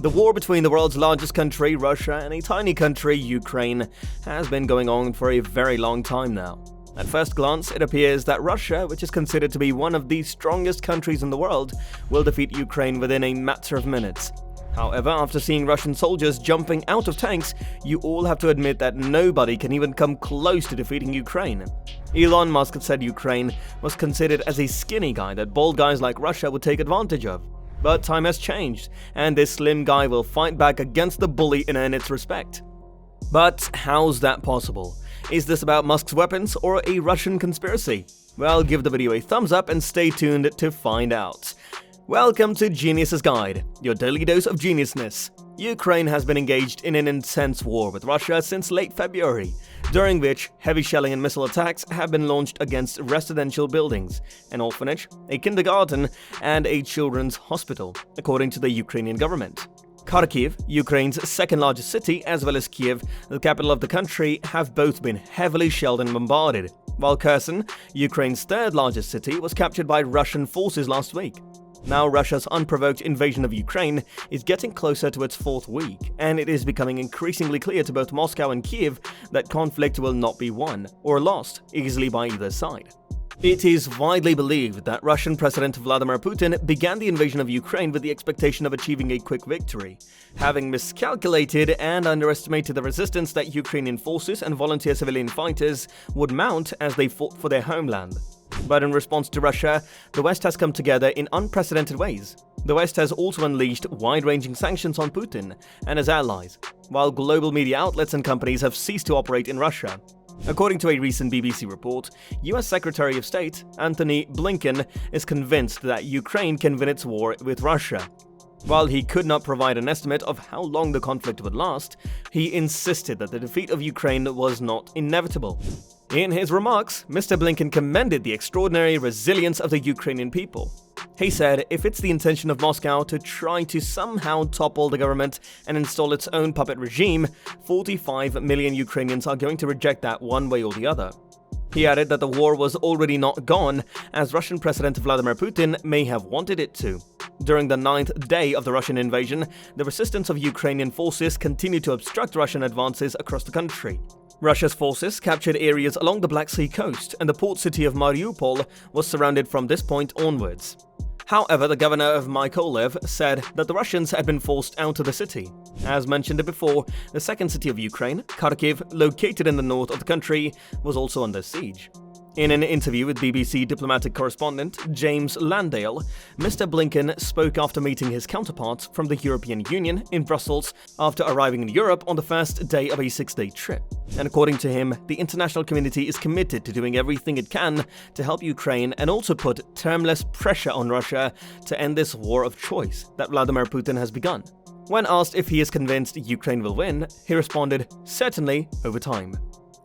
The war between the world's largest country, Russia, and a tiny country, Ukraine, has been going on for a very long time now. At first glance, it appears that Russia, which is considered to be one of the strongest countries in the world, will defeat Ukraine within a matter of minutes. However, after seeing Russian soldiers jumping out of tanks, you all have to admit that nobody can even come close to defeating Ukraine. Elon Musk said Ukraine was considered as a skinny guy that bold guys like Russia would take advantage of. But time has changed, and this slim guy will fight back against the bully and earn its respect. But how's that possible? Is this about Musk's weapons or a Russian conspiracy? Well, give the video a thumbs up and stay tuned to find out. Welcome to Genius's Guide, your daily dose of geniusness. Ukraine has been engaged in an intense war with Russia since late February, during which heavy shelling and missile attacks have been launched against residential buildings, an orphanage, a kindergarten, and a children's hospital, according to the Ukrainian government. Kharkiv, Ukraine's second-largest city, as well as Kyiv, the capital of the country, have both been heavily shelled and bombarded, while Kherson, Ukraine's third-largest city, was captured by Russian forces last week. Now Russia's unprovoked invasion of Ukraine is getting closer to its fourth week, and it is becoming increasingly clear to both Moscow and Kyiv that conflict will not be won or lost easily by either side. It is widely believed that Russian President Vladimir Putin began the invasion of Ukraine with the expectation of achieving a quick victory, having miscalculated and underestimated the resistance that Ukrainian forces and volunteer civilian fighters would mount as they fought for their homeland. But in response to Russia, the West has come together in unprecedented ways. The West has also unleashed wide-ranging sanctions on Putin and his allies, while global media outlets and companies have ceased to operate in Russia. According to a recent BBC report, US Secretary of State Antony Blinken is convinced that Ukraine can win its war with Russia. While he could not provide an estimate of how long the conflict would last, he insisted that the defeat of Ukraine was not inevitable. In his remarks, Mr. Blinken commended the extraordinary resilience of the Ukrainian people. He said if it's the intention of Moscow to try to somehow topple the government and install its own puppet regime, 45 million Ukrainians are going to reject that one way or the other. He added that the war was already not gone, as Russian President Vladimir Putin may have wanted it to. During the 9th day of the Russian invasion, the resistance of Ukrainian forces continued to obstruct Russian advances across the country. Russia's forces captured areas along the Black Sea coast, and the port city of Mariupol was surrounded from this point onwards. However, the governor of Mykolaiv said that the Russians had been forced out of the city. As mentioned before, the second city of Ukraine, Kharkiv, located in the north of the country, was also under siege. In an interview with BBC diplomatic correspondent James Landale, Mr. Blinken spoke after meeting his counterparts from the European Union in Brussels after arriving in Europe on the first day of a 6-day trip. And according to him, the international community is committed to doing everything it can to help Ukraine and also put termless pressure on Russia to end this war of choice that Vladimir Putin has begun. When asked if he is convinced Ukraine will win, he responded, "Certainly, over time."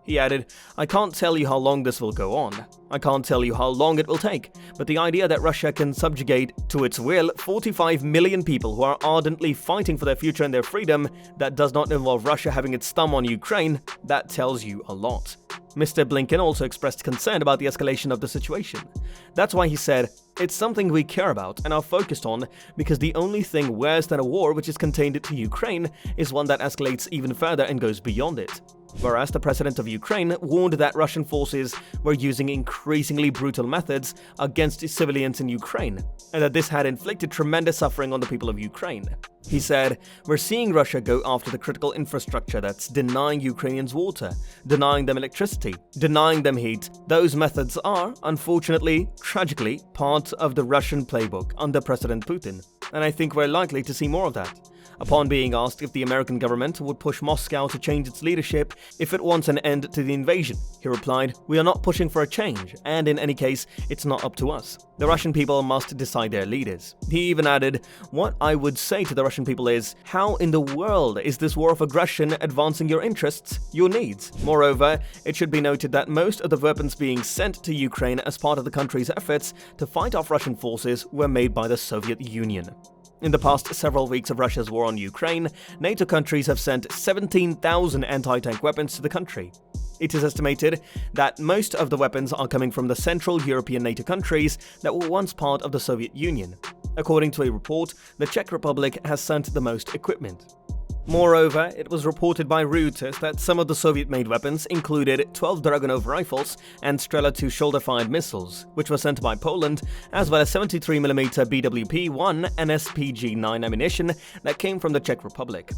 He added, "I can't tell you how long this will go on. I can't tell you how long it will take, but the idea that Russia can subjugate to its will 45 million people who are ardently fighting for their future and their freedom, that does not involve Russia having its thumb on Ukraine, that tells you a lot." Mr. Blinken also expressed concern about the escalation of the situation. That's why he said, "It's something we care about and are focused on, because the only thing worse than a war which is contained to Ukraine is one that escalates even further and goes beyond it." Whereas the president of Ukraine warned that Russian forces were using increasingly brutal methods against civilians in Ukraine, and that this had inflicted tremendous suffering on the people of Ukraine. He said, "We're seeing Russia go after the critical infrastructure that's denying Ukrainians water, denying them electricity, denying them heat. Those methods are, unfortunately, tragically, part of the Russian playbook under President Putin, and I think we're likely to see more of that." Upon being asked if the American government would push Moscow to change its leadership if it wants an end to the invasion, he replied, "We are not pushing for a change, and in any case, it's not up to us. The Russian people must decide their leaders." He even added, "What I would say to the Russian people is, how in the world is this war of aggression advancing your interests, your needs? Moreover, it should be noted that most of the weapons being sent to Ukraine as part of the country's efforts to fight off Russian forces were made by the Soviet Union." In the past several weeks of Russia's war on Ukraine, NATO countries have sent 17,000 anti-tank weapons to the country. It is estimated that most of the weapons are coming from the Central European NATO countries that were once part of the Soviet Union. According to a report, the Czech Republic has sent the most equipment. Moreover, it was reported by Reuters that some of the Soviet-made weapons included 12 Dragunov rifles and Strela 2 shoulder-fired missiles, which were sent by Poland, as well as 73mm BWP-1 and SPG-9 ammunition that came from the Czech Republic.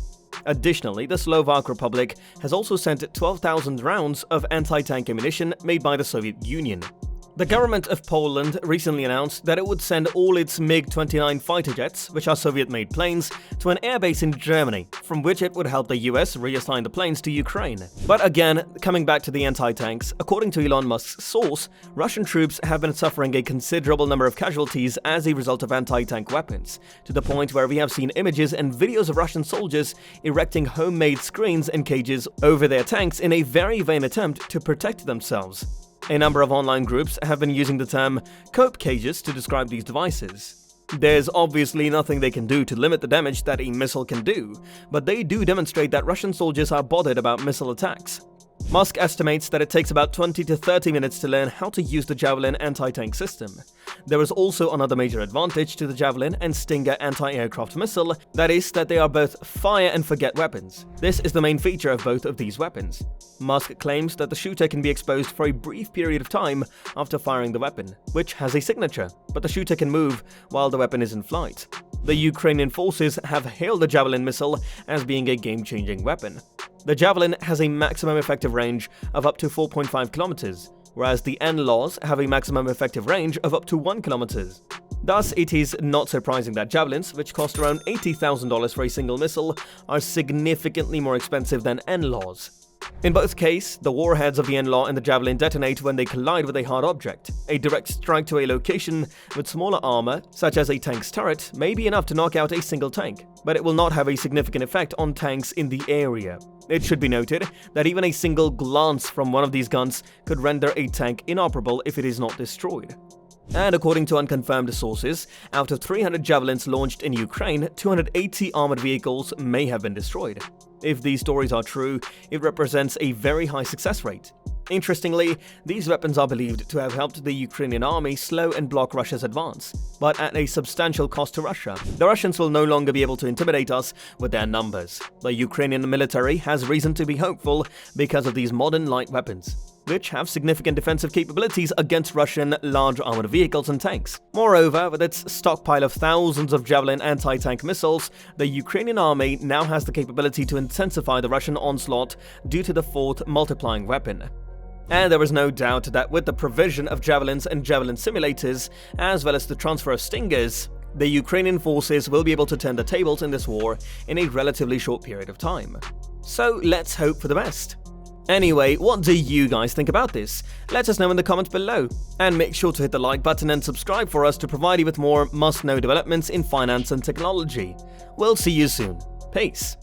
Additionally, the Slovak Republic has also sent 12,000 rounds of anti-tank ammunition made by the Soviet Union. The government of Poland recently announced that it would send all its MiG-29 fighter jets, which are Soviet-made planes, to an airbase in Germany, from which it would help the US reassign the planes to Ukraine. But again, coming back to the anti-tanks, according to Elon Musk's source, Russian troops have been suffering a considerable number of casualties as a result of anti-tank weapons, to the point where we have seen images and videos of Russian soldiers erecting homemade screens and cages over their tanks in a very vain attempt to protect themselves. A number of online groups have been using the term cope cages to describe these devices. There's obviously nothing they can do to limit the damage that a missile can do, but they do demonstrate that Russian soldiers are bothered about missile attacks. Musk estimates that it takes about 20 to 30 minutes to learn how to use the Javelin anti-tank system. There is also another major advantage to the Javelin and Stinger anti-aircraft missile, that is that they are both fire and forget weapons. This is the main feature of both of these weapons. Musk claims that the shooter can be exposed for a brief period of time after firing the weapon, which has a signature, but the shooter can move while the weapon is in flight. The Ukrainian forces have hailed the Javelin missile as being a game-changing weapon. The Javelin has a maximum effective range of up to 4.5 kilometers, whereas the NLAWs have a maximum effective range of up to 1 kilometer. Thus, it is not surprising that Javelins, which cost around $80,000 for a single missile, are significantly more expensive than NLAWs. In both cases, the warheads of the NLAW and the Javelin detonate when they collide with a hard object. A direct strike to a location with smaller armor, such as a tank's turret, may be enough to knock out a single tank, but it will not have a significant effect on tanks in the area. It should be noted that even a single glance from one of these guns could render a tank inoperable if it is not destroyed. And according to unconfirmed sources, out of 300 Javelins launched in Ukraine, 280 armored vehicles may have been destroyed. If these stories are true, it represents a very high success rate. Interestingly, these weapons are believed to have helped the Ukrainian army slow and block Russia's advance, but at a substantial cost to Russia. The Russians will no longer be able to intimidate us with their numbers. The Ukrainian military has reason to be hopeful because of these modern light weapons, which have significant defensive capabilities against Russian large armored vehicles and tanks. Moreover, with its stockpile of thousands of Javelin anti-tank missiles, the Ukrainian army now has the capability to intensify the Russian onslaught due to the fourth multiplying weapon. And there is no doubt that with the provision of Javelins and Javelin simulators, as well as the transfer of Stingers, the Ukrainian forces will be able to turn the tables in this war in a relatively short period of time. So let's hope for the best. Anyway, what do you guys think about this? Let us know in the comments below. And make sure to hit the like button and subscribe for us to provide you with more must-know developments in finance and technology. We'll see you soon. Peace.